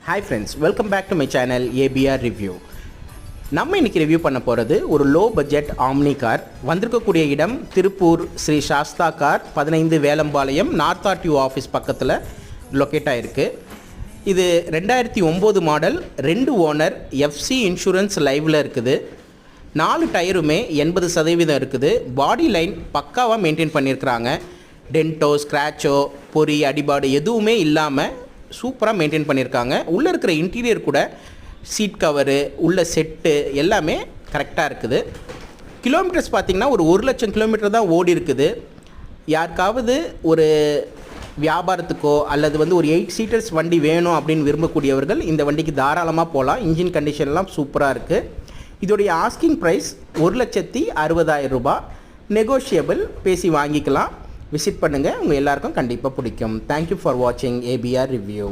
Hi friends, welcome back to my channel ABR Review. நம்ம இன்னைக்கு review பண்ண போகிறது ஒரு லோ பட்ஜெட் ஆம்னி கார். வந்திருக்கக்கூடிய இடம் Tiruppur Sri Sastha car 15 Velampalayam north RTO office பக்கத்தில் லொக்கேட் ஆகிருக்கு. இது 2009 மாடல், 2 ஓனர், எஃப்சி இன்சூரன்ஸ் லைவில் இருக்குது. 4 டயருமே 80% இருக்குது. பாடி லைன் பக்காவாக மெயின்டைன் பண்ணியிருக்கிறாங்க. டென்ட்டோ, ஸ்க்ராச்சோ, பொறி, அடிபாடு எதுவுமே இல்லாமல் சூப்பராக மெயின்டைன் பண்ணியிருக்காங்க. உள்ளே இருக்கிற இன்டீரியர் கூட சீட் கவரு, உள்ள செட்டு எல்லாமே கரெக்டாக இருக்குது. கிலோமீட்டர்ஸ் பார்த்திங்கன்னா ஒரு 1,00,000 கிலோமீட்டர் தான் ஓடி இருக்குது. யாருக்காவது ஒரு வியாபாரத்துக்கோ அல்லது ஒரு 8 சீட்டர்ஸ் வண்டி வேணும் அப்படின்னு விரும்பக்கூடியவர்கள் இந்த வண்டிக்கு தாராளமாக போகலாம். இன்ஜின் கண்டிஷன்லாம் சூப்பராக இருக்குது. இதோடைய ஆஸ்கிங் ப்ரைஸ் 1,60,000 ரூபாய். நெகோஷியபிள், பேசி வாங்கிக்கலாம். விசிட் பண்ணுங்கள், உங்கள் எல்லாருக்கும் கண்டிப்பாக பிடிக்கும். தேங்க்யூ ஃபார் வாட்சிங் ABR ரிவ்யூ.